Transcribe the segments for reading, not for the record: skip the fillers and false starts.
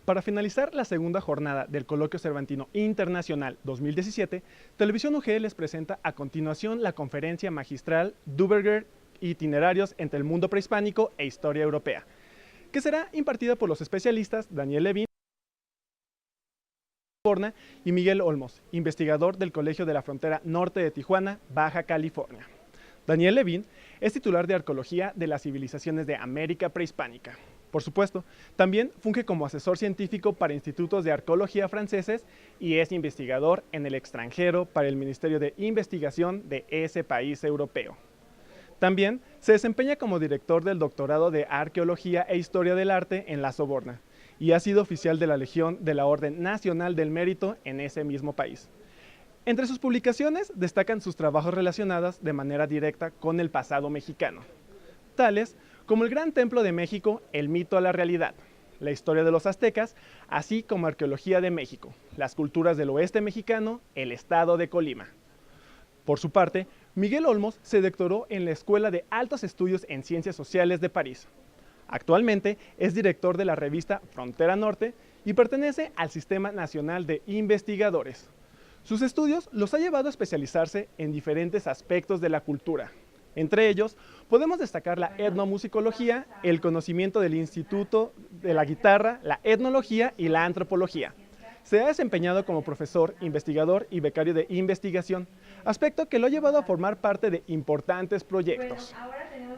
Para finalizar la segunda jornada del Coloquio Cervantino Internacional 2017, Televisión UG les presenta a continuación la conferencia magistral Duverger, Itinerarios entre el mundo prehispánico e historia europea, que será impartida por los especialistas Daniel Levin y Miguel Olmos, investigador del Colegio de la Frontera Norte de Tijuana, Baja California. Daniel Levin es titular de Arqueología de las Civilizaciones de América Prehispánica. Por supuesto, también funge como asesor científico para institutos de arqueología franceses y es investigador en el extranjero para el Ministerio de Investigación de ese país europeo. También se desempeña como director del doctorado de Arqueología e Historia del Arte en La Soborna y ha sido oficial de la Legión de la Orden Nacional del Mérito en ese mismo país. Entre sus publicaciones destacan sus trabajos relacionados de manera directa con el pasado mexicano, tales como el Gran Templo de México, el mito a la realidad, la historia de los aztecas, así como arqueología de México, las culturas del oeste mexicano, el estado de Colima. Por su parte, Miguel Olmos se doctoró en la Escuela de Altos Estudios en Ciencias Sociales de París. Actualmente es director de la revista Frontera Norte y pertenece al Sistema Nacional de Investigadores. Sus estudios los ha llevado a especializarse en diferentes aspectos de la cultura. Entre ellos, podemos destacar la etnomusicología, el conocimiento del instituto de la guitarra, la etnología y la antropología. Se ha desempeñado como profesor, investigador y becario de investigación, aspecto que lo ha llevado a formar parte de importantes proyectos.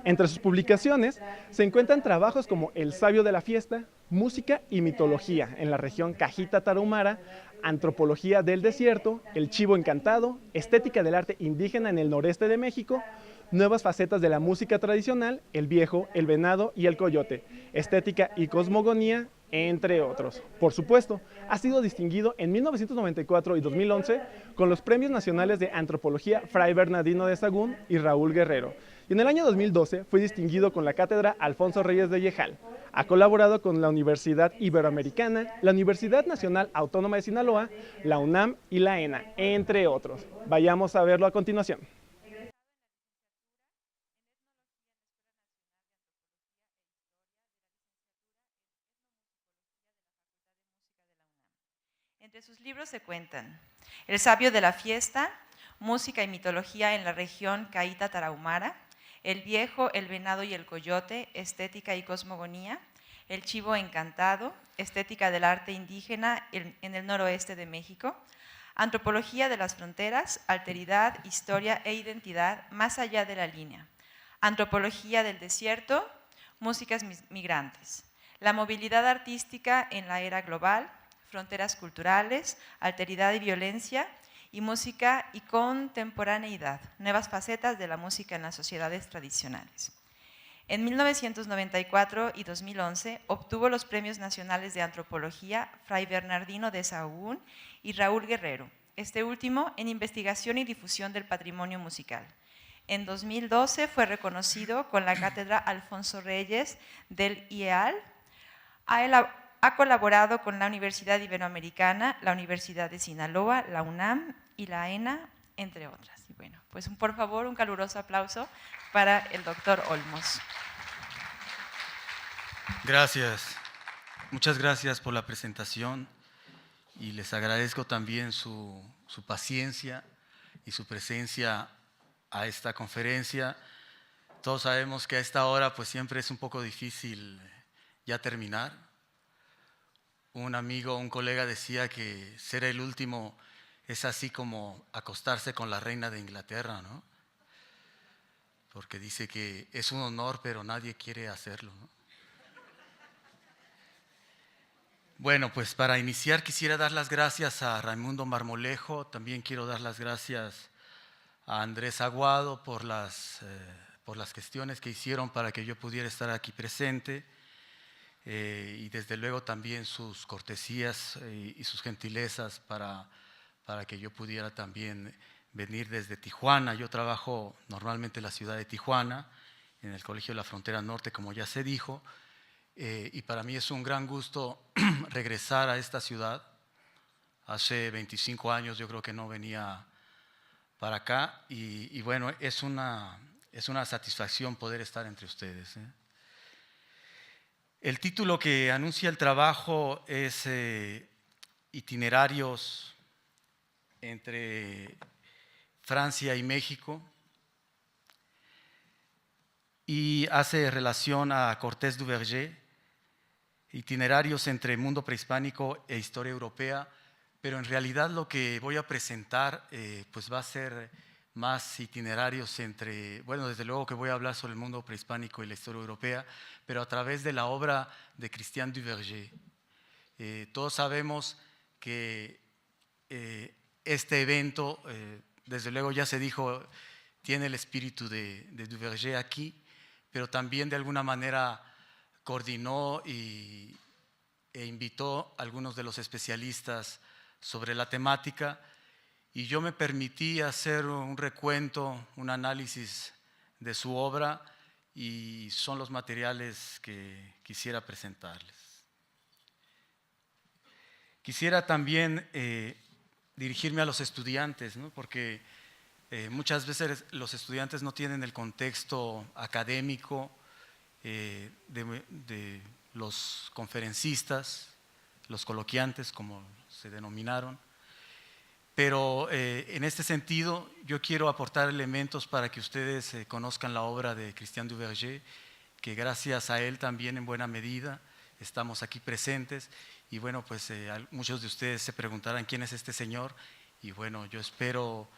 Entre sus publicaciones se encuentran trabajos como El sabio de la fiesta, Música y mitología en la región Cajita Tarahumara, Antropología del desierto, El chivo encantado, Estética del arte indígena en el noreste de México, Nuevas facetas de la música tradicional, El viejo, el venado y el coyote, Estética y cosmogonía, entre otros. Por supuesto, ha sido distinguido en 1994 y 2011 con los Premios Nacionales de Antropología Fray Bernardino de Sahagún y Raúl Guerrero. Y en el año 2012 fue distinguido con la Cátedra Alfonso Reyes de Yejal. Ha colaborado con la Universidad Iberoamericana, la Universidad Nacional Autónoma de Sinaloa, la UNAM y la ENA, entre otros. Vayamos a verlo a continuación. Entre sus libros se cuentan El sabio de la fiesta, Música y mitología en la región Cajita Tarahumara, El viejo, el venado y el coyote, Estética y cosmogonía, El chivo encantado, Estética del arte indígena en el noroeste de México, Antropología de las fronteras, Alteridad, historia e identidad más allá de la línea, Antropología del desierto, Músicas migrantes, La movilidad artística en la era global, Fronteras culturales, Alteridad y violencia, y Música y contemporaneidad, nuevas facetas de la música en las sociedades tradicionales. En 1994 y 2011 obtuvo los Premios Nacionales de Antropología Fray Bernardino de Sahagún y Raúl Guerrero, este último en investigación y difusión del patrimonio musical. En 2012 fue reconocido con la Cátedra Alfonso Reyes del IEAL. Ha colaborado con la Universidad Iberoamericana, la Universidad de Sinaloa, la UNAM y la ENA, entre otras. Y bueno, pues por favor, un caluroso aplauso para el doctor Olmos. Gracias. Muchas gracias por la presentación y les agradezco también su paciencia y su presencia a esta conferencia. Todos sabemos que a esta hora pues siempre es un poco difícil ya terminar. Un amigo, un colega decía que ser el último es así como acostarse con la reina de Inglaterra, ¿no? Porque dice que es un honor, pero nadie quiere hacerlo, ¿no? Bueno, pues para iniciar quisiera dar las gracias a Raimundo Marmolejo, también quiero dar las gracias a Andrés Aguado por las gestiones que hicieron para que yo pudiera estar aquí presente, y desde luego también sus cortesías y sus gentilezas para que yo pudiera también venir desde Tijuana. Yo trabajo normalmente en la ciudad de Tijuana, en el Colegio de la Frontera Norte, como ya se dijo, y para mí es un gran gusto regresar a esta ciudad. Hace 25 años yo creo que no venía para acá y bueno, es una satisfacción poder estar entre ustedes, ¿eh? El título que anuncia el trabajo es Itinerarios entre Francia y México, y hace relación a Cortés du Verger, Itinerarios entre mundo prehispánico e historia europea, pero en realidad lo que voy a presentar pues va a ser más itinerarios entre, bueno, desde luego que voy a hablar sobre el mundo prehispánico y la historia europea, pero a través de la obra de Christian du Verger. Todos sabemos que este evento, desde luego ya se dijo, tiene el espíritu de du Verger aquí, pero también de alguna manera coordinó e invitó a algunos de los especialistas sobre la temática, y yo me permití hacer un recuento, un análisis de su obra, y son los materiales que quisiera presentarles. Quisiera también dirigirme a los estudiantes, ¿no? Porque muchas veces los estudiantes no tienen el contexto académico de los conferencistas, los coloquiantes, como se denominaron. Pero en este sentido yo quiero aportar elementos para que ustedes conozcan la obra de Christian du Verger, que gracias a él también en buena medida estamos aquí presentes. Y bueno, pues muchos de ustedes se preguntarán quién es este señor, y bueno, yo espero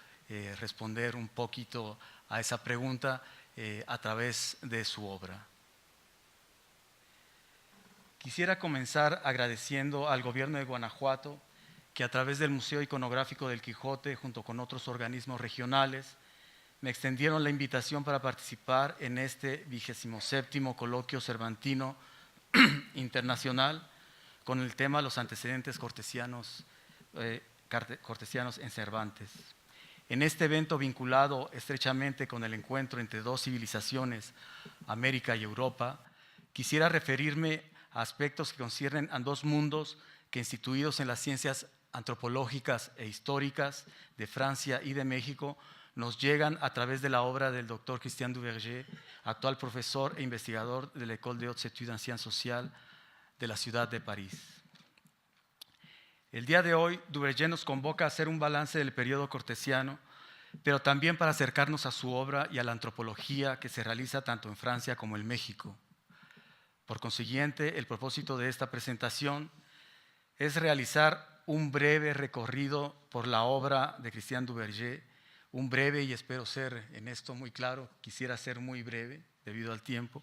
responder un poquito a esa pregunta a través de su obra. Quisiera comenzar agradeciendo al gobierno de Guanajuato, que a través del Museo Iconográfico del Quijote, junto con otros organismos regionales, me extendieron la invitación para participar en este 27º Coloquio Cervantino Internacional con el tema Los antecedentes cortesianos en Cervantes. En este evento, vinculado estrechamente con el encuentro entre dos civilizaciones, América y Europa, quisiera referirme a aspectos que conciernen a dos mundos que, instituidos en las ciencias antropológicas e históricas de Francia y de México, nos llegan a través de la obra del doctor Christian du Verger, actual profesor e investigador de la École des Hautes Études en Sciences Sociales de la ciudad de París. El día de hoy, du Verger nos convoca a hacer un balance del periodo cortesiano, pero también para acercarnos a su obra y a la antropología que se realiza tanto en Francia como en México. Por consiguiente, el propósito de esta presentación es realizar un breve recorrido por la obra de Christian du Verger, un breve, y espero ser en esto muy claro, quisiera ser muy breve debido al tiempo.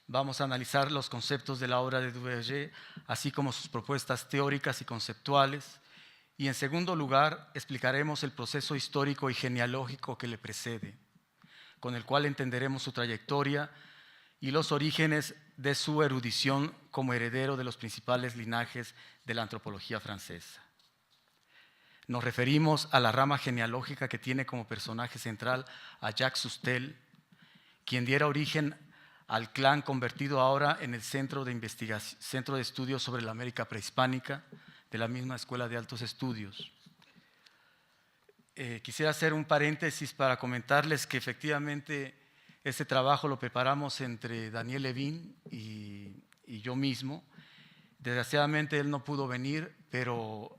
Vamos a analizar los conceptos de la obra de du Verger, así como sus propuestas teóricas y conceptuales, y en segundo lugar explicaremos el proceso histórico y genealógico que le precede, con el cual entenderemos su trayectoria y los orígenes de su erudición como heredero de los principales linajes de la antropología francesa. Nos referimos a la rama genealógica que tiene como personaje central a Jacques Soustelle, quien diera origen al clan convertido ahora en el Centro de Estudios sobre la América Prehispánica de la misma Escuela de Altos Estudios. Quisiera hacer un paréntesis para comentarles que efectivamente este trabajo lo preparamos entre Daniel Levin y yo mismo. Desgraciadamente él no pudo venir, pero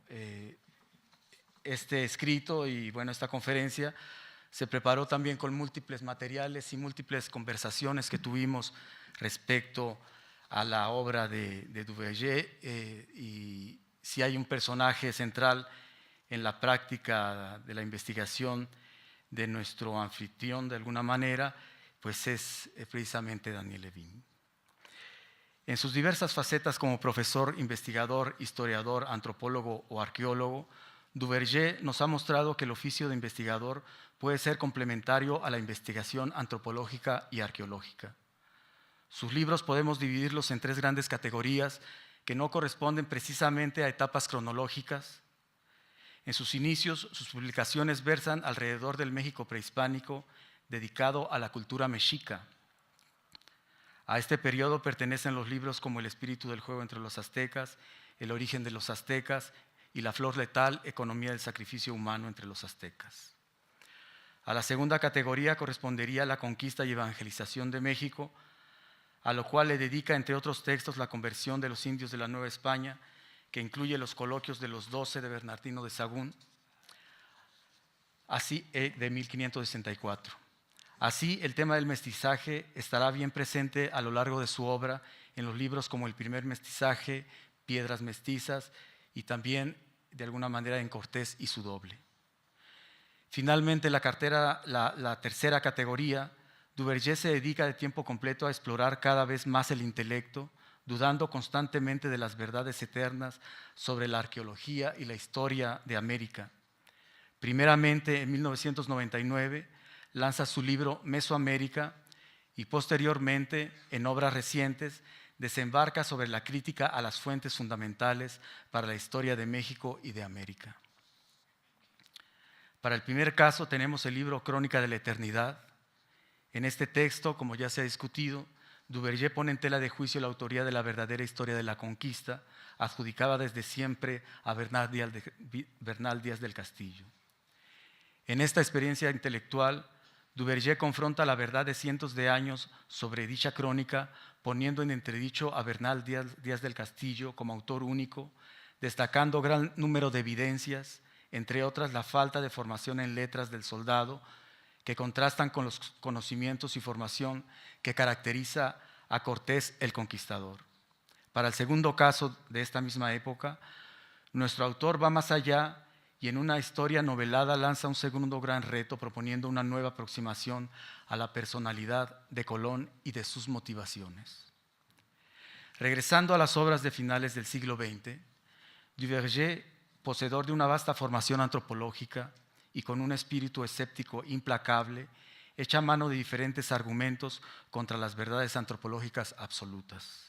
este escrito y bueno, esta conferencia se preparó también con múltiples materiales y múltiples conversaciones que tuvimos respecto a la obra de Duverger, y si hay un personaje central en la práctica de la investigación de nuestro anfitrión de alguna manera, pues es precisamente Daniel Levin. En sus diversas facetas como profesor, investigador, historiador, antropólogo o arqueólogo, Duverger nos ha mostrado que el oficio de investigador puede ser complementario a la investigación antropológica y arqueológica. Sus libros podemos dividirlos en tres grandes categorías que no corresponden precisamente a etapas cronológicas. En sus inicios, sus publicaciones versan alrededor del México prehispánico, dedicado a la cultura mexica. A este periodo pertenecen los libros como El espíritu del juego entre los aztecas, El origen de los aztecas y La flor letal, Economía del sacrificio humano entre los aztecas. A la segunda categoría correspondería la conquista y evangelización de México, a lo cual le dedica, entre otros textos, la conversión de los indios de la Nueva España, que incluye los coloquios de los 12 de Bernardino de Sahagún, así de 1564. Así, el tema del mestizaje estará bien presente a lo largo de su obra en los libros como El primer mestizaje, Piedras mestizas y también, de alguna manera, en Cortés y su doble. Finalmente, la tercera categoría, Duverger se dedica de tiempo completo a explorar cada vez más el intelecto, dudando constantemente de las verdades eternas sobre la arqueología y la historia de América. Primeramente, en 1999, lanza su libro Mesoamérica y posteriormente, en obras recientes, desembarca sobre la crítica a las fuentes fundamentales para la historia de México y de América. Para el primer caso tenemos el libro Crónica de la Eternidad. En este texto, como ya se ha discutido, Duverger pone en tela de juicio la autoría de la verdadera historia de la conquista, adjudicada desde siempre a Bernal Díaz del Castillo. En esta experiencia intelectual, Duverger confronta la verdad de cientos de años sobre dicha crónica, poniendo en entredicho a Bernal Díaz del Castillo como autor único, destacando gran número de evidencias, entre otras la falta de formación en letras del soldado, que contrastan con los conocimientos y formación que caracteriza a Cortés el Conquistador. Para el segundo caso de esta misma época, nuestro autor va más allá y en una historia novelada lanza un segundo gran reto, proponiendo una nueva aproximación a la personalidad de Colón y de sus motivaciones. Regresando a las obras de finales del siglo XX, Duverger, poseedor de una vasta formación antropológica y con un espíritu escéptico implacable, echa mano de diferentes argumentos contra las verdades antropológicas absolutas.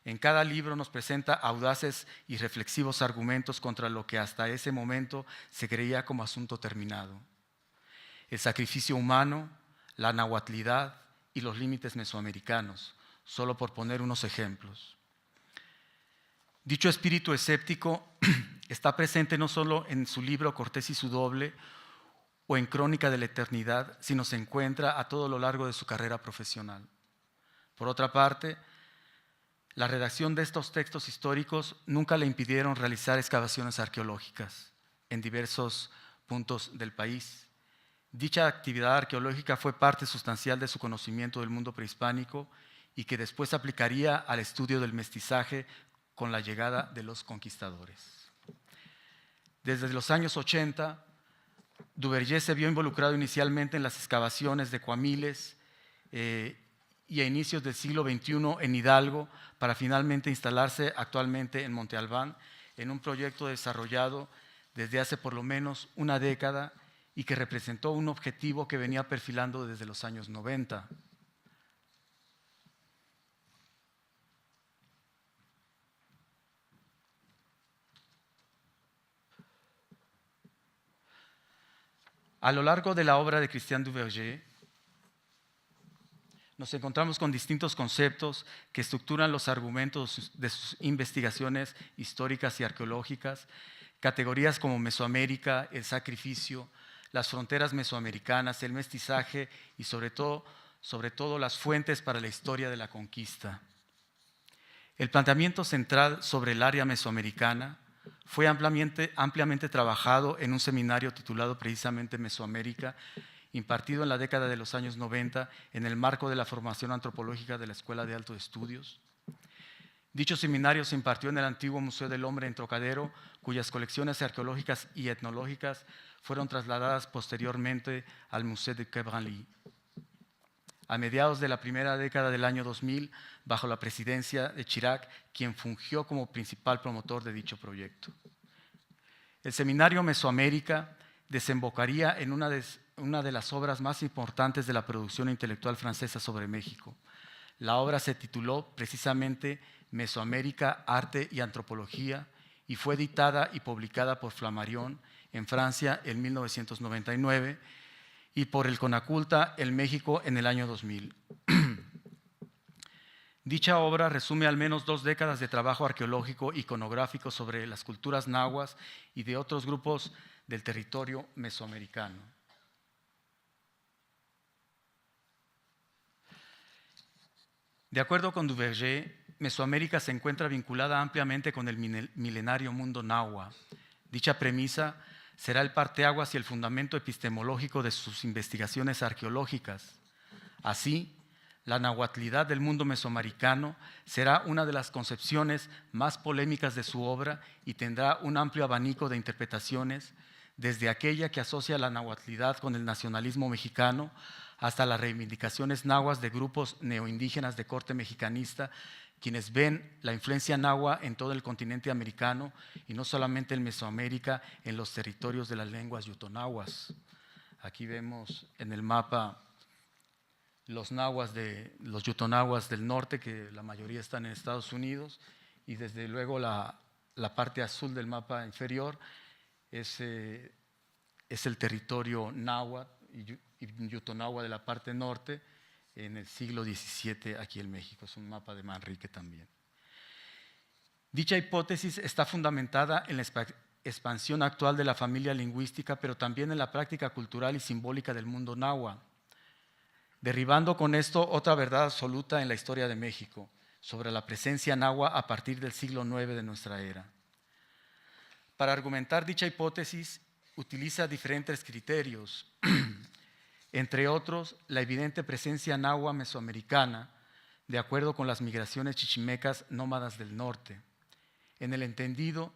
En cada libro nos presenta audaces y reflexivos argumentos contra lo que hasta ese momento se creía como asunto terminado: el sacrificio humano, la nahuatlidad y los límites mesoamericanos, solo por poner unos ejemplos. Dicho espíritu escéptico está presente no solo en su libro Cortés y su doble o en Crónica de la Eternidad, sino se encuentra a todo lo largo de su carrera profesional. Por otra parte, la redacción de estos textos históricos nunca le impidieron realizar excavaciones arqueológicas en diversos puntos del país. Dicha actividad arqueológica fue parte sustancial de su conocimiento del mundo prehispánico y que después aplicaría al estudio del mestizaje con la llegada de los conquistadores. Desde los años 80, Duverger se vio involucrado inicialmente en las excavaciones de Coamiles y a inicios del siglo XXI en Hidalgo, para finalmente instalarse actualmente en Monte Albán, en un proyecto desarrollado desde hace por lo menos una década y que representó un objetivo que venía perfilando desde los años 90. A lo largo de la obra de Christian Duverger, nos encontramos con distintos conceptos que estructuran los argumentos de sus investigaciones históricas y arqueológicas, categorías como Mesoamérica, el sacrificio, las fronteras mesoamericanas, el mestizaje y sobre todo las fuentes para la historia de la conquista. El planteamiento central sobre el área mesoamericana fue ampliamente trabajado en un seminario titulado precisamente Mesoamérica, impartido en la década de los años 90 en el marco de la formación antropológica de la Escuela de Altos Estudios. Dicho seminario se impartió en el antiguo Museo del Hombre en Trocadero, cuyas colecciones arqueológicas y etnológicas fueron trasladadas posteriormente al Museo de Quai Branly. A mediados de la primera década del año 2000, bajo la presidencia de Chirac, quien fungió como principal promotor de dicho proyecto. El seminario Mesoamérica desembocaría en una de las obras más importantes de la producción intelectual francesa sobre México. La obra se tituló precisamente Mesoamérica, Arte y Antropología y fue editada y publicada por Flammarion en Francia en 1999 y por el Conaculta en México en el año 2000. Dicha obra resume al menos 2 décadas de trabajo arqueológico iconográfico sobre las culturas nahuas y de otros grupos del territorio mesoamericano. De acuerdo con Duverger, Mesoamérica se encuentra vinculada ampliamente con el milenario mundo nahua. Dicha premisa será el parteaguas y el fundamento epistemológico de sus investigaciones arqueológicas. Así, la nahuatlidad del mundo mesoamericano será una de las concepciones más polémicas de su obra y tendrá un amplio abanico de interpretaciones, desde aquella que asocia la nahuatlidad con el nacionalismo mexicano hasta las reivindicaciones nahuas de grupos neoindígenas de corte mexicanista, quienes ven la influencia nahua en todo el continente americano y no solamente en Mesoamérica, en los territorios de las lenguas yutonahuas. Aquí vemos en el mapa los yutonahuas del norte, que la mayoría están en Estados Unidos, y desde luego la parte azul del mapa inferior es el territorio náhuatl y yutonahua de la parte norte en el siglo XVII aquí en México. Es un mapa de Manrique también. Dicha hipótesis está fundamentada en la expansión actual de la familia lingüística, pero también en la práctica cultural y simbólica del mundo náhuatl, derribando con esto otra verdad absoluta en la historia de México sobre la presencia náhuatl a partir del siglo IX de nuestra era. Para argumentar dicha hipótesis, utiliza diferentes criterios, entre otros, la evidente presencia náhuatl mesoamericana, de acuerdo con las migraciones chichimecas nómadas del norte, en el entendido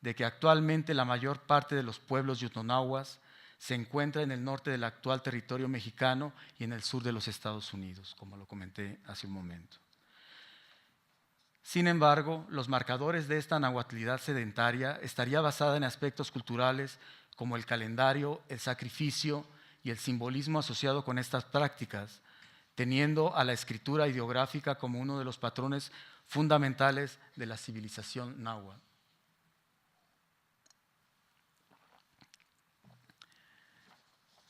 de que actualmente la mayor parte de los pueblos yutonahuas se encuentra en el norte del actual territorio mexicano y en el sur de los Estados Unidos, como lo comenté hace un momento. Sin embargo, los marcadores de esta nahuatlidad sedentaria estaría basada en aspectos culturales como el calendario, el sacrificio y el simbolismo asociado con estas prácticas, teniendo a la escritura ideográfica como uno de los patrones fundamentales de la civilización náhuatl.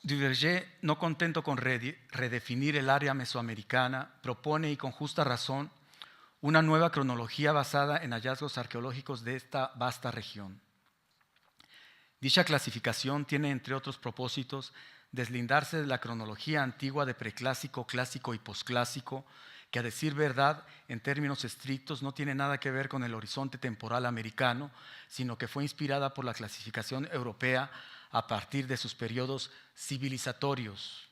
Duverger, no contento con redefinir el área mesoamericana, propone, y con justa razón, una nueva cronología basada en hallazgos arqueológicos de esta vasta región. Dicha clasificación tiene, entre otros propósitos, deslindarse de la cronología antigua de preclásico, clásico y posclásico, que a decir verdad, en términos estrictos, no tiene nada que ver con el horizonte temporal americano, sino que fue inspirada por la clasificación europea a partir de sus periodos civilizatorios.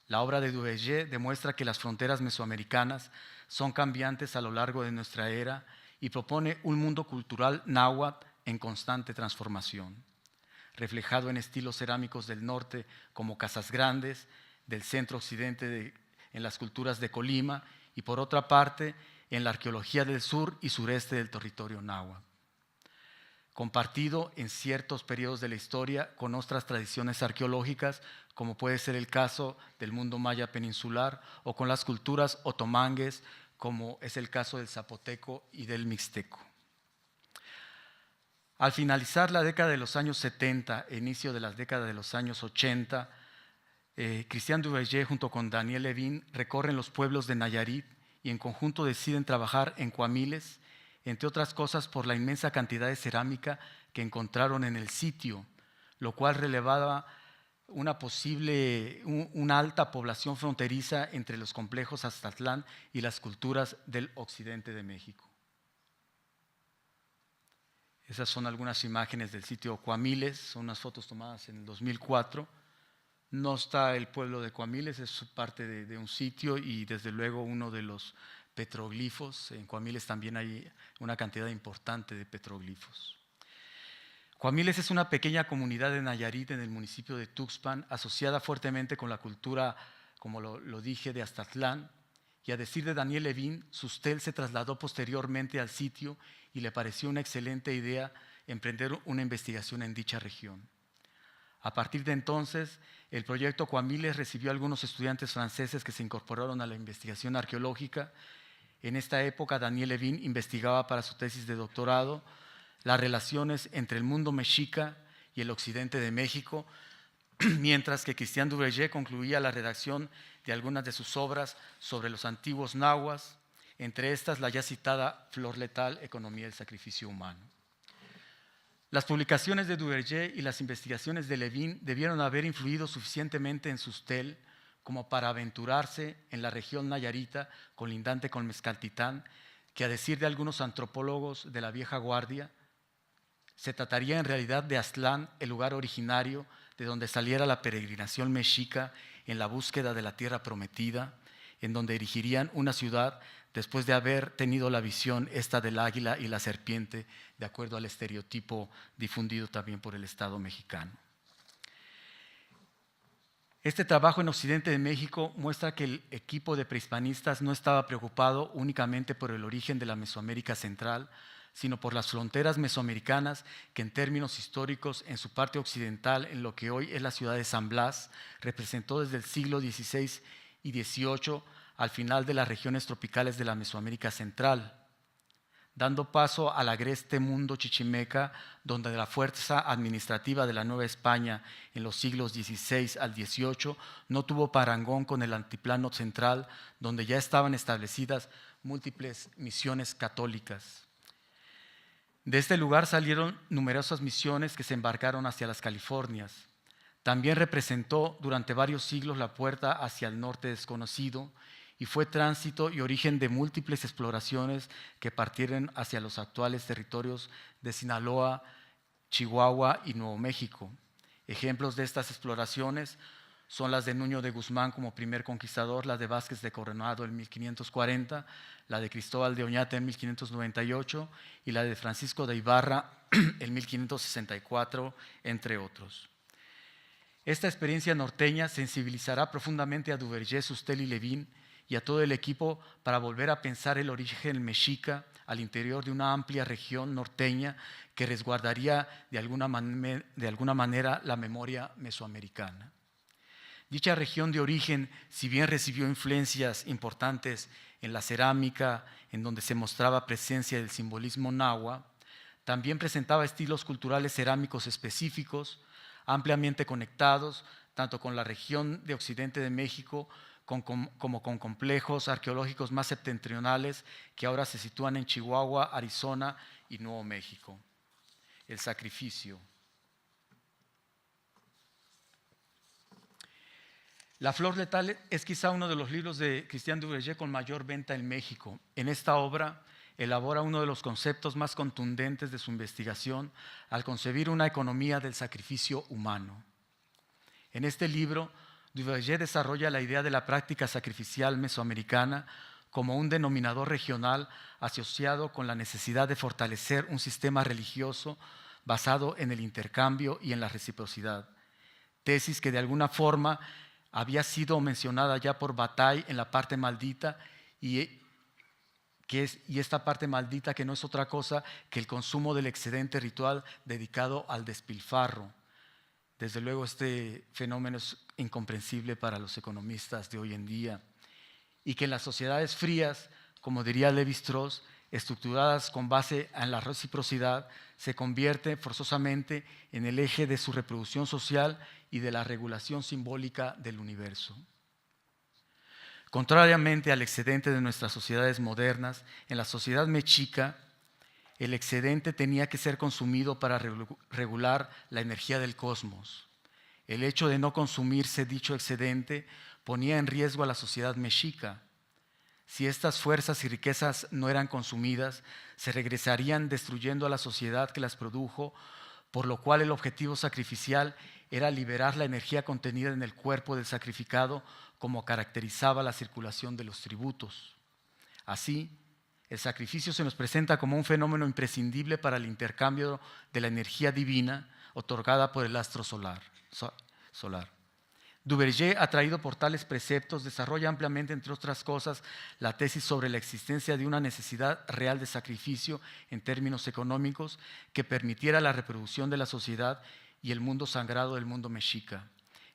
La obra de Duverger demuestra que las fronteras mesoamericanas son cambiantes a lo largo de nuestra era y propone un mundo cultural náhuatl en constante transformación, reflejado en estilos cerámicos del norte como Casas Grandes, del centro occidente en las culturas de Colima y por otra parte en la arqueología del sur y sureste del territorio náhuatl, compartido en ciertos periodos de la historia con otras tradiciones arqueológicas, como puede ser el caso del mundo maya peninsular o con las culturas otomangues, como es el caso del zapoteco y del mixteco. Al finalizar la década de los años 70 e inicio de la década de los años 80, Christian Duverger junto con Daniel Levin recorren los pueblos de Nayarit y en conjunto deciden trabajar en Cuamiles, entre otras cosas por la inmensa cantidad de cerámica que encontraron en el sitio, lo cual relevaba una alta población fronteriza entre los complejos Aztatlán y las culturas del occidente de México. Esas son algunas imágenes del sitio Coamiles, son unas fotos tomadas en el 2004. No está el pueblo de Coamiles, es parte de un sitio y desde luego uno de los petroglifos. En Coamiles también hay una cantidad importante de petroglifos. Coamiles es una pequeña comunidad de Nayarit en el municipio de Tuxpan, asociada fuertemente con la cultura, como lo dije, de Aztatlán. Y a decir de Daniel Levin, Sustel se trasladó posteriormente al sitio y le pareció una excelente idea emprender una investigación en dicha región. A partir de entonces, el proyecto Coamiles recibió a algunos estudiantes franceses que se incorporaron a la investigación arqueológica. En esta época, Daniel Levin investigaba para su tesis de doctorado las relaciones entre el mundo mexica y el occidente de México, mientras que Christian Duverger concluía la redacción de algunas de sus obras sobre los antiguos nahuas, entre estas la ya citada Flor letal, Economía del sacrificio humano. Las publicaciones de Duverger y las investigaciones de Levin debieron haber influido suficientemente en Sustel como para aventurarse en la región nayarita colindante con Mezcaltitán, que a decir de algunos antropólogos de la vieja guardia, se trataría en realidad de Aztlán, el lugar originario de donde saliera la peregrinación mexica en la búsqueda de la tierra prometida, en donde erigirían una ciudad después de haber tenido la visión esta del águila y la serpiente, de acuerdo al estereotipo difundido también por el Estado mexicano. Este trabajo en Occidente de México muestra que el equipo de prehispanistas no estaba preocupado únicamente por el origen de la Mesoamérica central, sino por las fronteras mesoamericanas que en términos históricos en su parte occidental, en lo que hoy es la ciudad de San Blas, representó desde el siglo XVI y XVIII al final de las regiones tropicales de la Mesoamérica central, dando paso al agreste mundo chichimeca, donde la fuerza administrativa de la Nueva España en los siglos XVI al XVIII no tuvo parangón con el altiplano central, donde ya estaban establecidas múltiples misiones católicas. De este lugar salieron numerosas misiones que se embarcaron hacia las Californias. También representó durante varios siglos la puerta hacia el norte desconocido y fue tránsito y origen de múltiples exploraciones que partieron hacia los actuales territorios de Sinaloa, Chihuahua y Nuevo México. Ejemplos de estas exploraciones son las de Nuño de Guzmán como primer conquistador, la de Vázquez de Coronado en 1540, la de Cristóbal de Oñate en 1598 y la de Francisco de Ibarra en 1564, entre otros. Esta experiencia norteña sensibilizará profundamente a Duverger, Sustel y Levin y a todo el equipo para volver a pensar el origen mexica al interior de una amplia región norteña que resguardaría de alguna manera la memoria mesoamericana. Dicha región de origen, si bien recibió influencias importantes en la cerámica, en donde se mostraba presencia del simbolismo nahua, también presentaba estilos culturales cerámicos específicos, ampliamente conectados tanto con la región de Occidente de México como con complejos arqueológicos más septentrionales que ahora se sitúan en Chihuahua, Arizona y Nuevo México. El sacrificio. La Flor letal es quizá uno de los libros de Christian Duverger con mayor venta en México. En esta obra elabora uno de los conceptos más contundentes de su investigación al concebir una economía del sacrificio humano. En este libro, Duverger desarrolla la idea de la práctica sacrificial mesoamericana como un denominador regional asociado con la necesidad de fortalecer un sistema religioso basado en el intercambio y en la reciprocidad, tesis que de alguna forma había sido mencionada ya por Bataille en la parte maldita y esta parte maldita que no es otra cosa que el consumo del excedente ritual dedicado al despilfarro. Desde luego este fenómeno es incomprensible para los economistas de hoy en día y que en las sociedades frías, como diría Lévi-Strauss, estructuradas con base en la reciprocidad, se convierte forzosamente en el eje de su reproducción social y de la regulación simbólica del universo. Contrariamente al excedente de nuestras sociedades modernas, en la sociedad mexica, el excedente tenía que ser consumido para regular la energía del cosmos. El hecho de no consumirse dicho excedente ponía en riesgo a la sociedad mexica. Si estas fuerzas y riquezas no eran consumidas, se regresarían destruyendo a la sociedad que las produjo, por lo cual el objetivo sacrificial era liberar la energía contenida en el cuerpo del sacrificado, como caracterizaba la circulación de los tributos. Así, el sacrificio se nos presenta como un fenómeno imprescindible para el intercambio de la energía divina otorgada por el astro solar. Duverger, atraído por tales preceptos, desarrolla ampliamente, entre otras cosas, la tesis sobre la existencia de una necesidad real de sacrificio en términos económicos que permitiera la reproducción de la sociedad y el mundo sagrado del mundo mexica.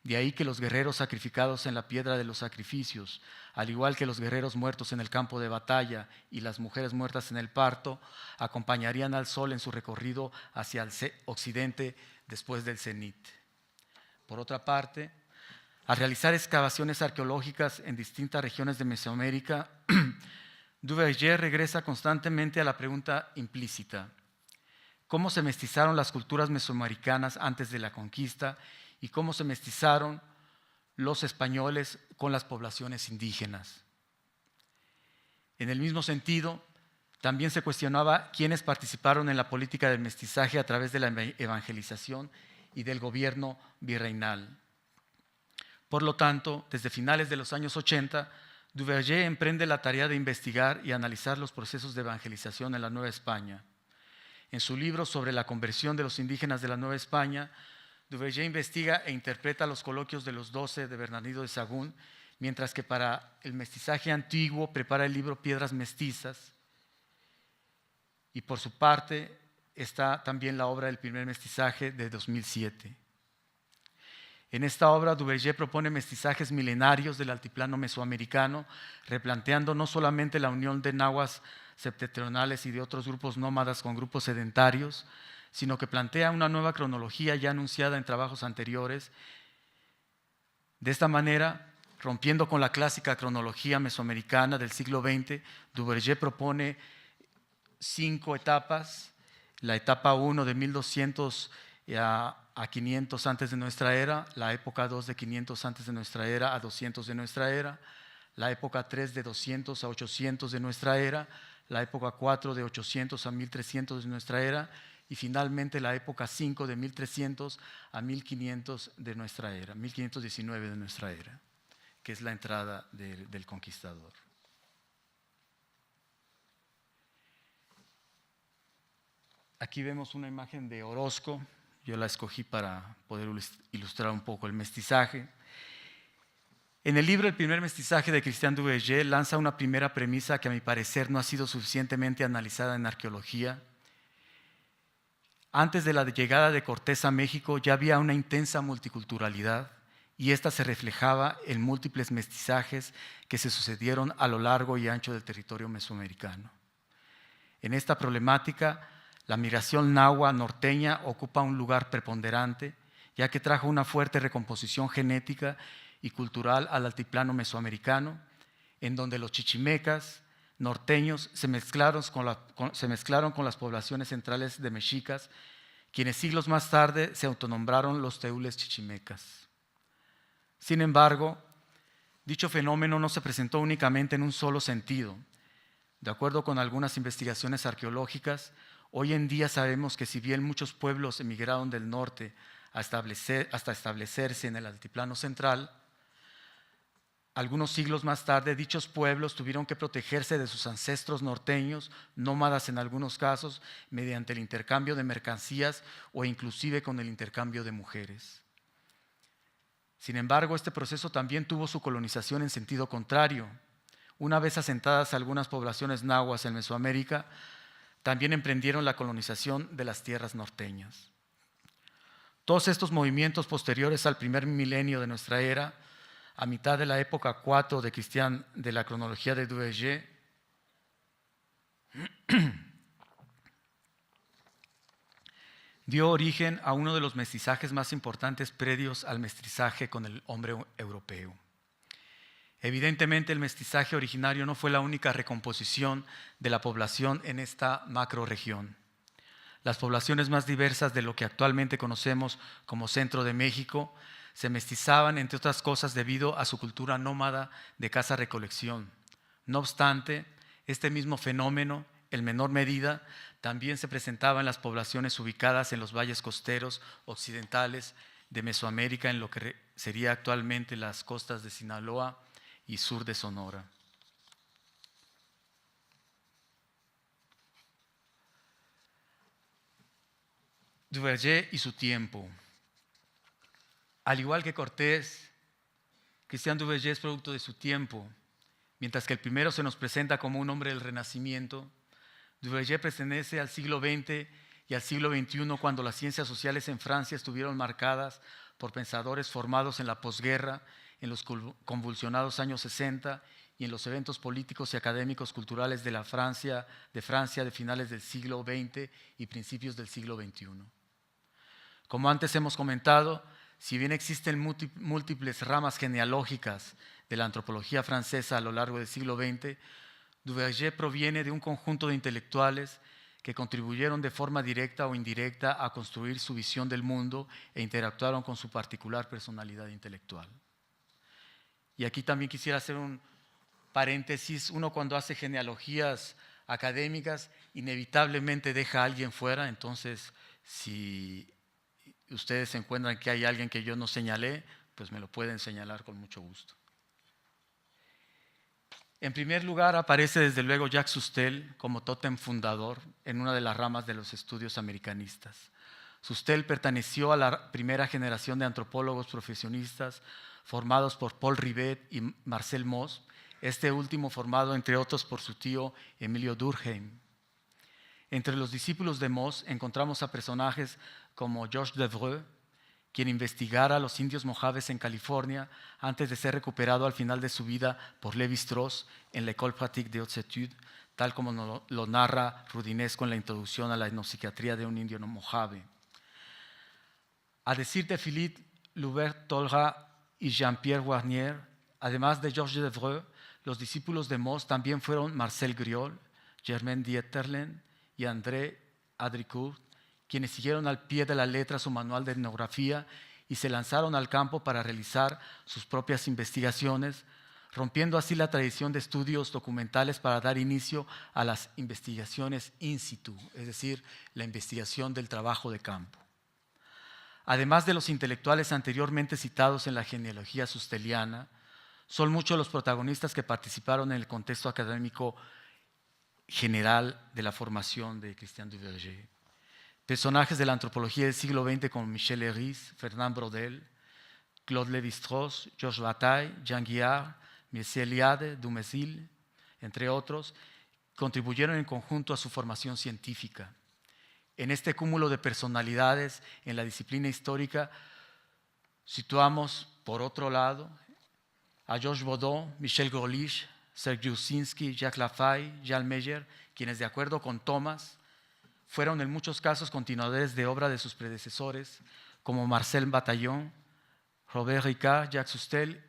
De ahí que los guerreros sacrificados en la piedra de los sacrificios, al igual que los guerreros muertos en el campo de batalla y las mujeres muertas en el parto, acompañarían al sol en su recorrido hacia el occidente después del cenit. Por otra parte, al realizar excavaciones arqueológicas en distintas regiones de Mesoamérica, Duverger regresa constantemente a la pregunta implícita: ¿cómo se mestizaron las culturas mesoamericanas antes de la conquista y cómo se mestizaron los españoles con las poblaciones indígenas? En el mismo sentido, también se cuestionaba quiénes participaron en la política del mestizaje a través de la evangelización y del gobierno virreinal. Por lo tanto, desde finales de los años 80, Duverger emprende la tarea de investigar y analizar los procesos de evangelización en la Nueva España. En su libro sobre la conversión de los indígenas de la Nueva España, Duverger investiga e interpreta los coloquios de los 12 de Bernardino de Sahagún, mientras que para el mestizaje antiguo prepara el libro Piedras Mestizas. Y por su parte está también la obra del primer mestizaje de 2007. En esta obra, Duverger propone mestizajes milenarios del altiplano mesoamericano, replanteando no solamente la unión de nahuas septentrionales y de otros grupos nómadas con grupos sedentarios, sino que plantea una nueva cronología ya anunciada en trabajos anteriores. De esta manera, rompiendo con la clásica cronología mesoamericana del siglo XX, Duverger propone 5 etapas. La etapa 1 de 1200 a 500 antes de nuestra era, la época 2 de 500 antes de nuestra era a 200 de nuestra era, la época 3 de 200 a 800 de nuestra era, la época 4 de 800 a 1300 de nuestra era y finalmente la época 5 de 1300 a 1500 de nuestra era, 1519 de nuestra era, que es la entrada del conquistador. Aquí vemos una imagen de Orozco. Yo la escogí para poder ilustrar un poco el mestizaje. En el libro El primer mestizaje de Christian Duverger lanza una primera premisa que a mi parecer no ha sido suficientemente analizada en arqueología. Antes de la llegada de Cortés a México ya había una intensa multiculturalidad y esta se reflejaba en múltiples mestizajes que se sucedieron a lo largo y ancho del territorio mesoamericano. En esta problemática, la migración nahua norteña ocupa un lugar preponderante, ya que trajo una fuerte recomposición genética y cultural al altiplano mesoamericano, en donde los chichimecas norteños se mezclaron con las poblaciones centrales de mexicas, quienes siglos más tarde se autonombraron los teules chichimecas. Sin embargo, dicho fenómeno no se presentó únicamente en un solo sentido. De acuerdo con algunas investigaciones arqueológicas, hoy en día sabemos que si bien muchos pueblos emigraron del norte hasta establecerse en el altiplano central, algunos siglos más tarde dichos pueblos tuvieron que protegerse de sus ancestros norteños, nómadas en algunos casos, mediante el intercambio de mercancías o inclusive con el intercambio de mujeres. Sin embargo, este proceso también tuvo su colonización en sentido contrario. Una vez asentadas algunas poblaciones nahuas en Mesoamérica, también emprendieron la colonización de las tierras norteñas. Todos estos movimientos posteriores al primer milenio de nuestra era, a mitad de la época 4 de la cronología de Duverger, dio origen a uno de los mestizajes más importantes previos al mestizaje con el hombre europeo. Evidentemente, el mestizaje originario no fue la única recomposición de la población en esta macrorregión. Las poblaciones más diversas de lo que actualmente conocemos como centro de México se mestizaban, entre otras cosas, debido a su cultura nómada de caza-recolección. No obstante, este mismo fenómeno, en menor medida, también se presentaba en las poblaciones ubicadas en los valles costeros occidentales de Mesoamérica, en lo que sería actualmente las costas de Sinaloa y sur de Sonora. Duverger y su tiempo. Al igual que Cortés, Christian Duverger es producto de su tiempo. Mientras que el primero se nos presenta como un hombre del Renacimiento, Duverger pertenece al siglo XX y al siglo XXI, cuando las ciencias sociales en Francia estuvieron marcadas por pensadores formados en la posguerra, en los convulsionados años 60 y en los eventos políticos y académicos culturales de Francia de finales del siglo XX y principios del siglo XXI. Como antes hemos comentado, si bien existen múltiples ramas genealógicas de la antropología francesa a lo largo del siglo XX, Duverger proviene de un conjunto de intelectuales que contribuyeron de forma directa o indirecta a construir su visión del mundo e interactuaron con su particular personalidad intelectual. Y aquí también quisiera hacer un paréntesis. Uno, cuando hace genealogías académicas, inevitablemente deja a alguien fuera. Entonces, si ustedes encuentran que hay alguien que yo no señalé, pues me lo pueden señalar con mucho gusto. En primer lugar, aparece desde luego Jacques Soustelle como tótem fundador en una de las ramas de los estudios americanistas. Soustelle perteneció a la primera generación de antropólogos profesionistas formados por Paul Rivet y Marcel Mauss, este último formado entre otros por su tío Emilio Durkheim. Entre los discípulos de Mauss encontramos a personajes como Georges Devreux, quien investigara a los indios mojaves en California antes de ser recuperado al final de su vida por Lévi-Strauss en la École pratique des hautes études, tal como lo narra Roudinesco en la introducción a la etnopsiquiatría de un indio mojave. A decir de Philippe Loubert-Tolra y Jean-Pierre Warnier, además de Georges Devreux, los discípulos de Mauss también fueron Marcel Griol, Germain Dieterlen y André Adricourt, quienes siguieron al pie de la letra su manual de etnografía y se lanzaron al campo para realizar sus propias investigaciones, rompiendo así la tradición de estudios documentales para dar inicio a las investigaciones in situ, es decir, la investigación del trabajo de campo. Además de los intelectuales anteriormente citados en la genealogía susteliana, son muchos los protagonistas que participaron en el contexto académico general de la formación de Christian Duverger. Personajes de la antropología del siglo XX como Michel Herys, Fernand Braudel, Claude Lévi-Strauss, Georges Bataille, Jean Guiard, Mircea Eliade, Dumézil, entre otros, contribuyeron en conjunto a su formación científica. En este cúmulo de personalidades en la disciplina histórica situamos, por otro lado, a Georges Baudon, Michel Grolich, Serge Usinski, Jacques Lafaye, Jean Meyer, quienes de acuerdo con Thomas fueron en muchos casos continuadores de obra de sus predecesores, como Marcel Bataillon, Robert Ricard, Jacques Soustelle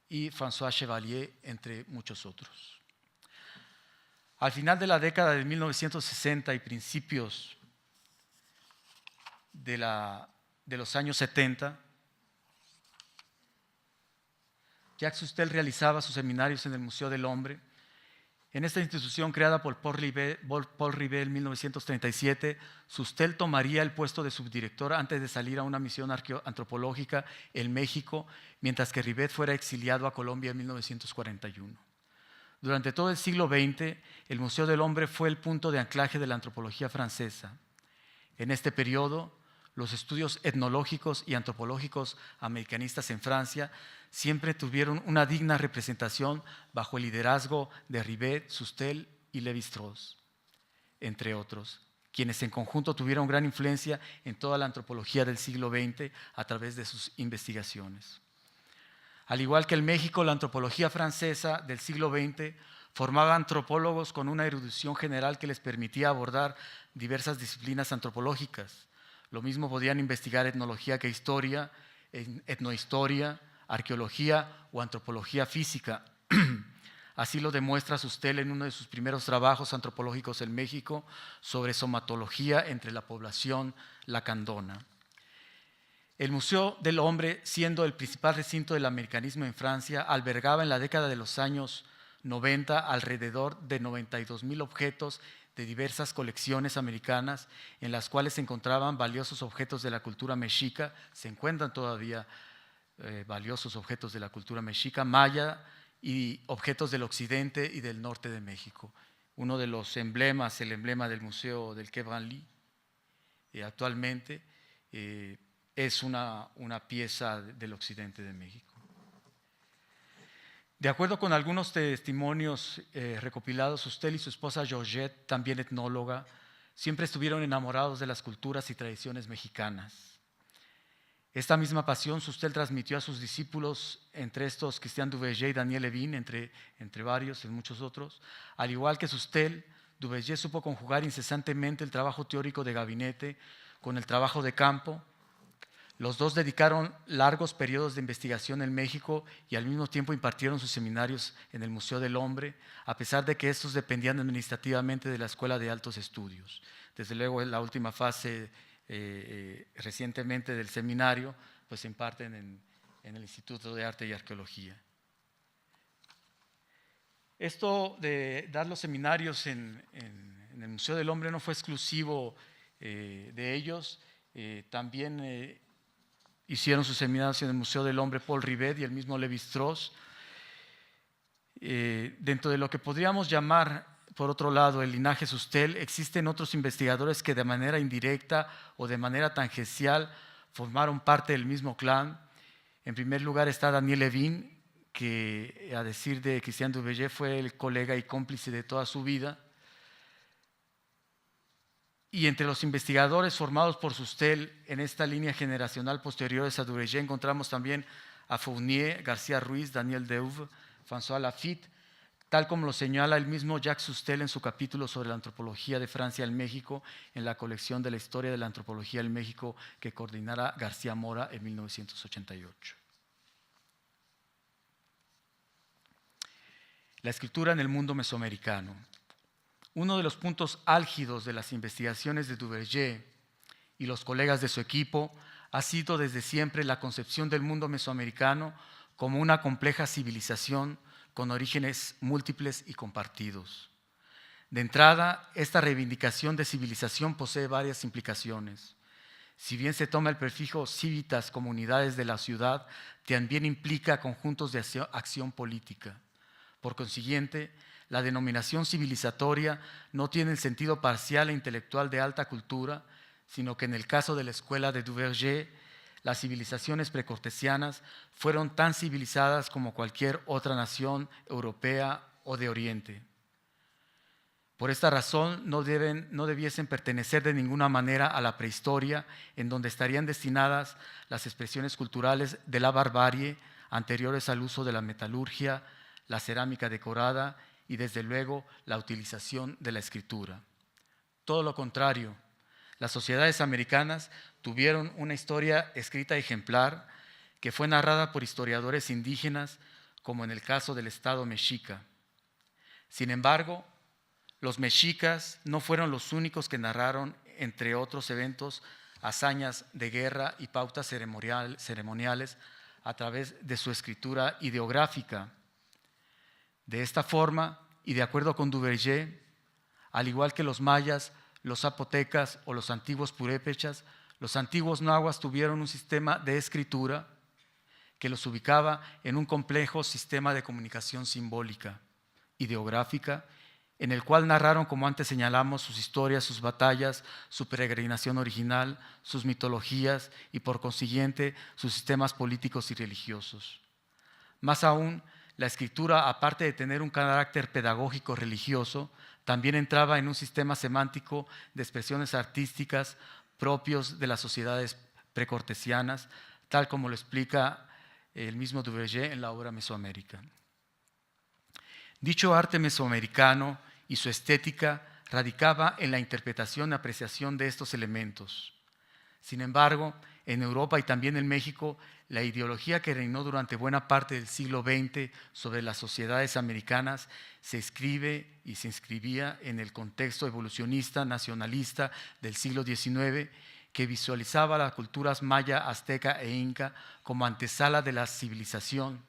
y François Chevalier, entre muchos otros. Al final de la década de 1960 y principios de los años 70, Jacques Soustelle realizaba sus seminarios en el Museo del Hombre. En esta institución creada por Paul Rivet en 1937, Soustelle tomaría el puesto de subdirector antes de salir a una misión antropológica en México, mientras que Rivet fuera exiliado a Colombia en 1941. Durante todo el siglo XX, el Museo del Hombre fue el punto de anclaje de la antropología francesa. En este periodo, los estudios etnológicos y antropológicos americanistas en Francia siempre tuvieron una digna representación bajo el liderazgo de Rivet, Soustelle y Lévi-Strauss, entre otros, quienes en conjunto tuvieron gran influencia en toda la antropología del siglo XX a través de sus investigaciones. Al igual que en México, la antropología francesa del siglo XX formaba antropólogos con una erudición general que les permitía abordar diversas disciplinas antropológicas. Lo mismo podían investigar etnología que historia, etnohistoria, arqueología o antropología física. Así lo demuestra Soustelle en uno de sus primeros trabajos antropológicos en México sobre somatología entre la población lacandona. El Museo del Hombre, siendo el principal recinto del americanismo en Francia, albergaba en la década de los años 90 alrededor de 92,000 objetos de diversas colecciones americanas, en las cuales se encontraban valiosos objetos de la cultura mexica, se encuentran todavía valiosos objetos de la cultura mexica, maya y objetos del occidente y del norte de México. Uno de los emblemas, el emblema del Museo del Quai Branly, actualmente, es una pieza del occidente de México. De acuerdo con algunos testimonios recopilados, usted y su esposa Georgette, también etnóloga, siempre estuvieron enamorados de las culturas y tradiciones mexicanas. Esta misma pasión Sustel transmitió a sus discípulos, entre estos Christian Duverger y Daniel Levin, entre varios y muchos otros. Al igual que Sustel, Duverger supo conjugar incesantemente el trabajo teórico de gabinete con el trabajo de campo. Los dos dedicaron largos periodos de investigación en México y al mismo tiempo impartieron sus seminarios en el Museo del Hombre, a pesar de que estos dependían administrativamente de la Escuela de Altos Estudios. Desde luego, en la última fase recientemente del seminario, pues se imparten en el Instituto de Arte y Arqueología. Esto de dar los seminarios en el Museo del Hombre no fue exclusivo de ellos, también hicieron sus seminarios en el Museo del Hombre Paul Rivet y el mismo Lévi-Strauss. Dentro de lo que podríamos llamar, por otro lado, el linaje Sustel, existen otros investigadores que de manera indirecta o de manera tangencial formaron parte del mismo clan. En primer lugar está Daniel Levin, que a decir de Christian Duverger fue el colega y cómplice de toda su vida. Y entre los investigadores formados por Sustel en esta línea generacional posteriores a Duverger encontramos también a Fournier, García Ruiz, Daniel Deuve, François Lafitte, tal como lo señala el mismo Jacques Sustel en su capítulo sobre la antropología de Francia en México, en la colección de la historia de la antropología en México que coordinara García Mora en 1988. La escritura en el mundo mesoamericano. Uno de los puntos álgidos de las investigaciones de Duverger y los colegas de su equipo ha sido desde siempre la concepción del mundo mesoamericano como una compleja civilización con orígenes múltiples y compartidos. De entrada, esta reivindicación de civilización posee varias implicaciones. Si bien se toma el prefijo civitas, comunidades de la ciudad, también implica conjuntos de acción política. Por consiguiente, la denominación civilizatoria no tiene el sentido parcial e intelectual de alta cultura, sino que en el caso de la escuela de Duverger, las civilizaciones precortesianas fueron tan civilizadas como cualquier otra nación europea o de Oriente. Por esta razón, no debiesen pertenecer de ninguna manera a la prehistoria, en donde estarían destinadas las expresiones culturales de la barbarie anteriores al uso de la metalurgia, la cerámica decorada y, desde luego, la utilización de la escritura. Todo lo contrario, las sociedades americanas tuvieron una historia escrita ejemplar que fue narrada por historiadores indígenas, como en el caso del Estado mexica. Sin embargo, los mexicas no fueron los únicos que narraron, entre otros eventos, hazañas de guerra y pautas ceremoniales a través de su escritura ideográfica. De esta forma, y de acuerdo con Duverger, al igual que los mayas, los zapotecas o los antiguos purépechas, los antiguos nahuas tuvieron un sistema de escritura que los ubicaba en un complejo sistema de comunicación simbólica, ideográfica, en el cual narraron, como antes señalamos, sus historias, sus batallas, su peregrinación original, sus mitologías y, por consiguiente, sus sistemas políticos y religiosos. Más aún, la escritura, aparte de tener un carácter pedagógico religioso, también entraba en un sistema semántico de expresiones artísticas propios de las sociedades precortesianas, tal como lo explica el mismo Duverger en la obra Mesoamérica. Dicho arte mesoamericano y su estética radicaba en la interpretación y apreciación de estos elementos. Sin embargo, en Europa y también en México, la ideología que reinó durante buena parte del siglo XX sobre las sociedades americanas se inscribe y se inscribía en el contexto evolucionista, nacionalista del siglo XIX, que visualizaba las culturas maya, azteca e inca como antesala de la civilización,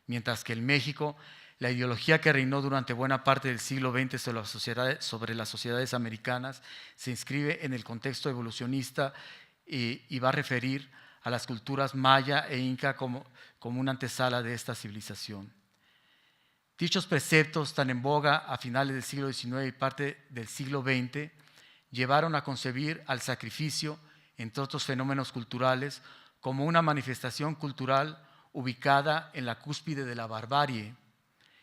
mientras que en México la ideología que reinó durante buena parte del siglo XX sobre las sociedades americanas se inscribe en el contexto evolucionista y va a referir a las culturas maya e inca como una antesala de esta civilización. Dichos preceptos, tan en boga a finales del siglo XIX y parte del siglo XX, llevaron a concebir al sacrificio, entre otros fenómenos culturales, como una manifestación cultural ubicada en la cúspide de la barbarie.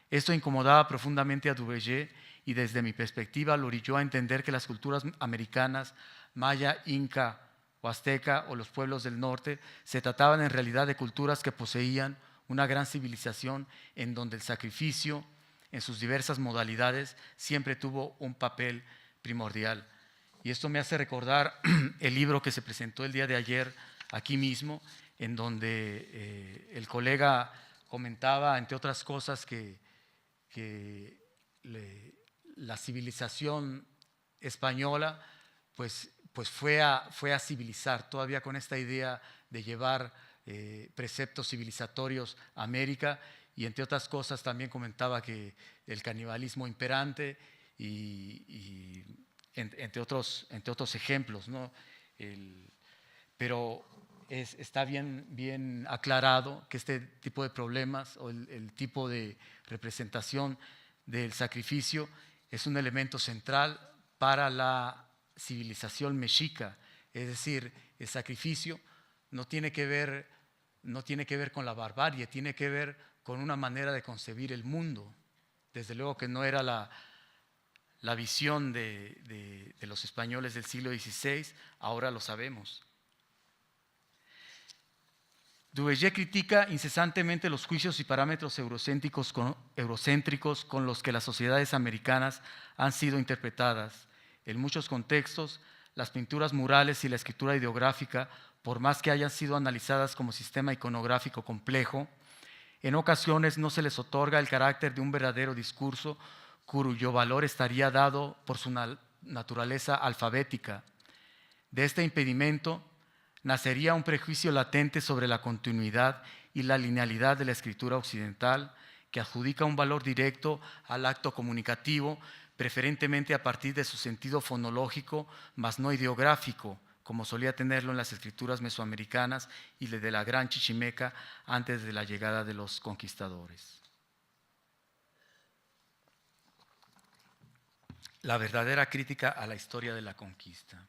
Esto incomodaba profundamente a Duverger y desde mi perspectiva lo orilló a entender que las culturas americanas, maya, inca o azteca o los pueblos del norte, se trataban en realidad de culturas que poseían una gran civilización en donde el sacrificio, en sus diversas modalidades, siempre tuvo un papel primordial. Y esto me hace recordar el libro que se presentó el día de ayer aquí mismo, en donde el colega comentaba, entre otras cosas, que la civilización española pues fue a civilizar, todavía con esta idea de llevar preceptos civilizatorios a América, y entre otras cosas también comentaba que el canibalismo imperante y entre otros ejemplos, ¿no? Pero está bien aclarado que este tipo de problemas o el tipo de representación del sacrificio es un elemento central para la civilización mexica. Es decir, el sacrificio no tiene que ver con la barbarie, tiene que ver con una manera de concebir el mundo. Desde luego que no era la visión de los españoles del siglo XVI, ahora lo sabemos. Duverger critica incesantemente los juicios y parámetros eurocéntricos con los que las sociedades americanas han sido interpretadas. En muchos contextos, las pinturas murales y la escritura ideográfica, por más que hayan sido analizadas como sistema iconográfico complejo, en ocasiones no se les otorga el carácter de un verdadero discurso cuyo valor estaría dado por su naturaleza alfabética. De este impedimento nacería un prejuicio latente sobre la continuidad y la linealidad de la escritura occidental, que adjudica un valor directo al acto comunicativo, preferentemente a partir de su sentido fonológico, mas no ideográfico, como solía tenerlo en las escrituras mesoamericanas y de la Gran Chichimeca antes de la llegada de los conquistadores. La verdadera crítica a la historia de la conquista.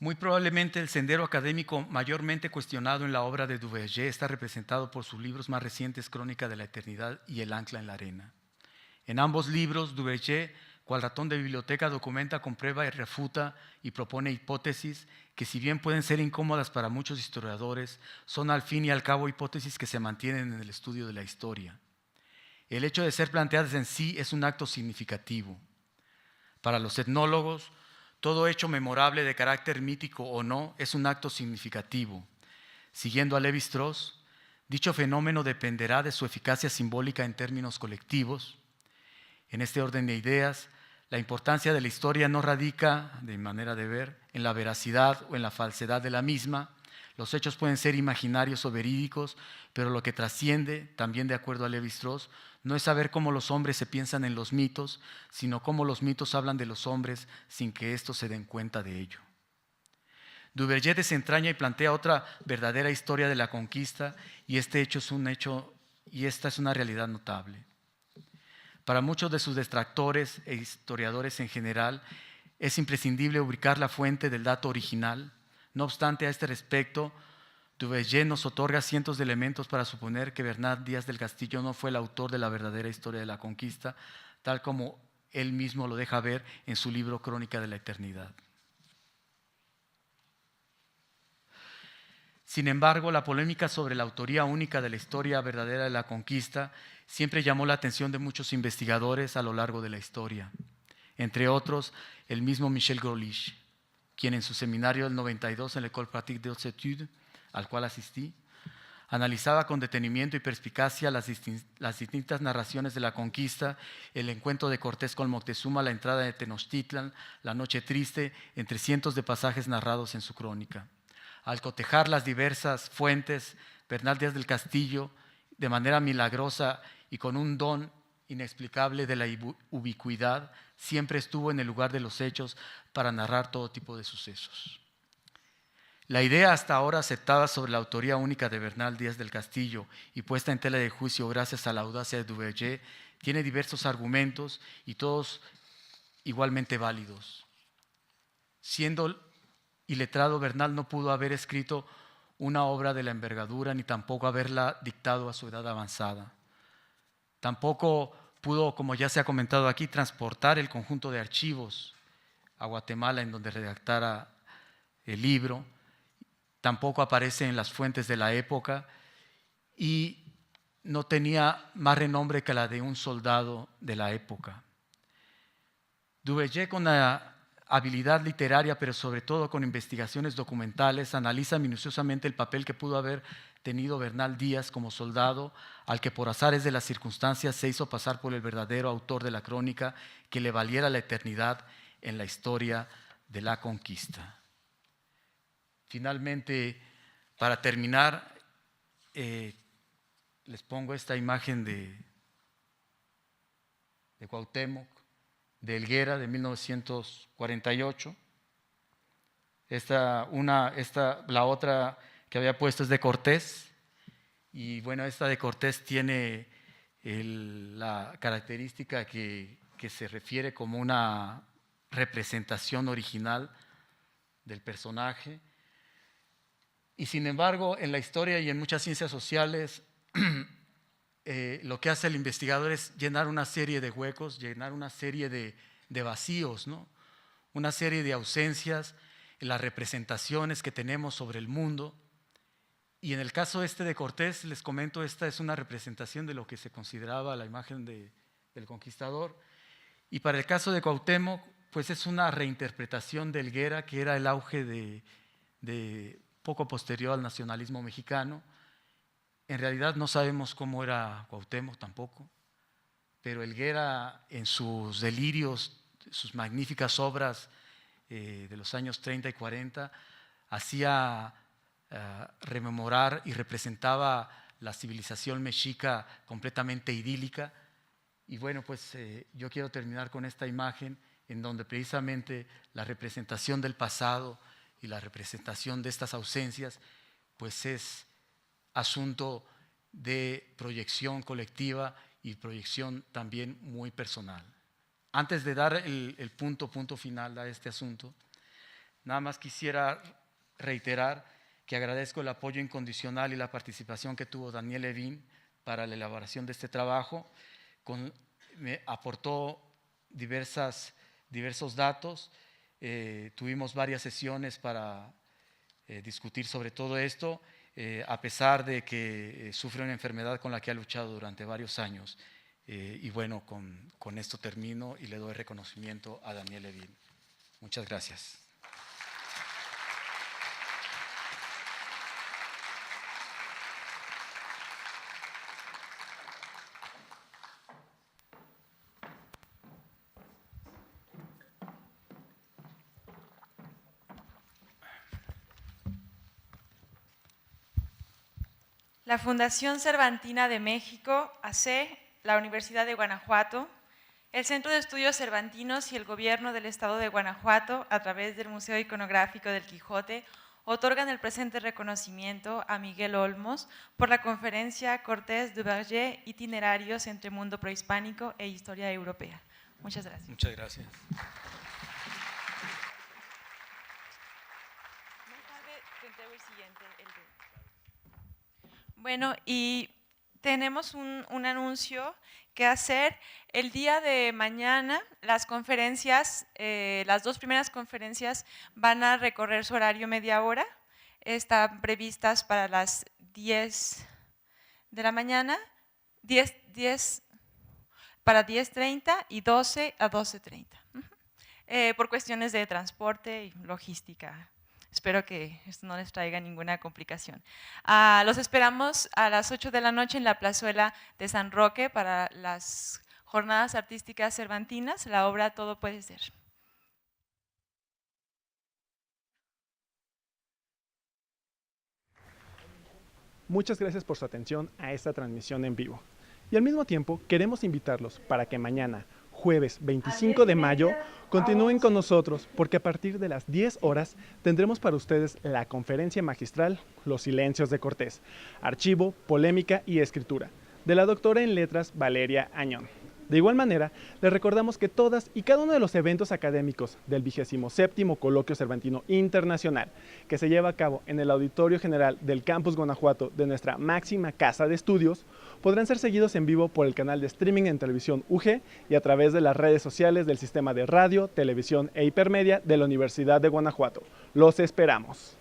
Muy probablemente el sendero académico mayormente cuestionado en la obra de Duverger está representado por sus libros más recientes, Crónica de la Eternidad y El Ancla en la Arena. En ambos libros, Duverger, cual ratón de biblioteca, documenta, comprueba y refuta y propone hipótesis que, si bien pueden ser incómodas para muchos historiadores, son al fin y al cabo hipótesis que se mantienen en el estudio de la historia. El hecho de ser planteadas en sí es un acto significativo. Para los etnólogos, todo hecho memorable de carácter mítico o no es un acto significativo. Siguiendo a Lévi-Strauss, dicho fenómeno dependerá de su eficacia simbólica en términos colectivos. En este orden de ideas, la importancia de la historia no radica, de manera de ver, en la veracidad o en la falsedad de la misma. Los hechos pueden ser imaginarios o verídicos, pero lo que trasciende, también de acuerdo a Lévi-Strauss, no es saber cómo los hombres se piensan en los mitos, sino cómo los mitos hablan de los hombres sin que éstos se den cuenta de ello. Duverger desentraña y plantea otra verdadera historia de la conquista, y esta es una realidad notable. Para muchos de sus detractores e historiadores en general, es imprescindible ubicar la fuente del dato original. No obstante, a este respecto, Duverger nos otorga cientos de elementos para suponer que Bernat Díaz del Castillo no fue el autor de la verdadera historia de la conquista, tal como él mismo lo deja ver en su libro Crónica de la Eternidad. Sin embargo, la polémica sobre la autoría única de la historia verdadera de la conquista siempre llamó la atención de muchos investigadores a lo largo de la historia, entre otros el mismo Michel Grolich, quien en su seminario del 92 en l'École pratique des hautes études, al cual asistí, Analizaba con detenimiento y perspicacia las distintas narraciones de la conquista, el encuentro de Cortés con Moctezuma, la entrada de Tenochtitlan, la noche triste, entre cientos de pasajes narrados en su crónica. Al cotejar las diversas fuentes, Bernal Díaz del Castillo, de manera milagrosa y con un don inexplicable de la ubicuidad, siempre estuvo en el lugar de los hechos para narrar todo tipo de sucesos. La idea hasta ahora aceptada sobre la autoría única de Bernal Díaz del Castillo y puesta en tela de juicio gracias a la audacia de Duverger tiene diversos argumentos y todos igualmente válidos. Siendo iletrado, Bernal no pudo haber escrito una obra de la envergadura ni tampoco haberla dictado a su edad avanzada. Tampoco pudo, como ya se ha comentado aquí, transportar el conjunto de archivos a Guatemala en donde redactara el libro. Tampoco aparece en las fuentes de la época y no tenía más renombre que la de un soldado de la época. Duverger, con la habilidad literaria, pero sobre todo con investigaciones documentales, analiza minuciosamente el papel que pudo haber tenido Bernal Díaz como soldado, al que por azares de las circunstancias se hizo pasar por el verdadero autor de la crónica que le valiera la eternidad en la historia de la conquista. Finalmente, para terminar, les pongo esta imagen de Cuauhtémoc, de Helguera, de 1948. La otra que había puesto es de Cortés. Y bueno, esta de Cortés tiene la característica que se refiere como una representación original del personaje. Y sin embargo, en la historia y en muchas ciencias sociales, lo que hace el investigador es llenar una serie de huecos, llenar una serie de vacíos, ¿no? Una serie de ausencias en las representaciones que tenemos sobre el mundo. Y en el caso de Cortés, les comento, esta es una representación de lo que se consideraba la imagen del conquistador. Y para el caso de Cuauhtémoc, pues es una reinterpretación de Helguera, que era el auge de poco posterior al nacionalismo mexicano. En realidad no sabemos cómo era Cuauhtémoc tampoco, pero Helguera, en sus delirios, sus magníficas obras de los años 30 y 40, hacía rememorar y representaba la civilización mexica completamente idílica. Y bueno, pues yo quiero terminar con esta imagen en donde precisamente la representación del pasado y la representación de estas ausencias pues es asunto de proyección colectiva y proyección también muy personal. Antes de dar el punto final a este asunto, nada más quisiera reiterar que agradezco el apoyo incondicional y la participación que tuvo Daniel Levin para la elaboración de este trabajo. Me aportó diversos datos. Tuvimos varias sesiones para discutir sobre todo esto, a pesar de que sufre una enfermedad con la que ha luchado durante varios años. Y bueno, con esto termino y le doy reconocimiento a Daniel Levin. Muchas gracias. La Fundación Cervantina de México, AC, la Universidad de Guanajuato, el Centro de Estudios Cervantinos y el Gobierno del Estado de Guanajuato, a través del Museo Iconográfico del Quijote, otorgan el presente reconocimiento a Miguel Olmos por la conferencia Cortés-Duverger, Itinerarios entre Mundo Prehispánico e Historia Europea. Muchas gracias. Muchas gracias. Bueno, y tenemos un anuncio que hacer. El día de mañana, las conferencias, las dos primeras conferencias van a recorrer su horario media hora. Están previstas para las 10 de la mañana, para 10:30 y 12 a 12:30, por cuestiones de transporte y logística. Espero que esto no les traiga ninguna complicación. Los esperamos a las 8 de la noche en la plazuela de San Roque para las jornadas artísticas cervantinas, la obra Todo puede ser. Muchas gracias por su atención a esta transmisión en vivo. Y al mismo tiempo queremos invitarlos para que mañana, jueves 25 de mayo, continúen con nosotros porque a partir de las 10 horas tendremos para ustedes la conferencia magistral Los Silencios de Cortés, Archivo, Polémica y Escritura, de la doctora en letras Valeria Añón. De igual manera, les recordamos que todas y cada uno de los eventos académicos del 27º Coloquio Cervantino Internacional, que se lleva a cabo en el Auditorio General del Campus Guanajuato de nuestra máxima casa de estudios, podrán ser seguidos en vivo por el canal de streaming en televisión UG y a través de las redes sociales del Sistema de Radio, Televisión e Hipermedia de la Universidad de Guanajuato. ¡Los esperamos!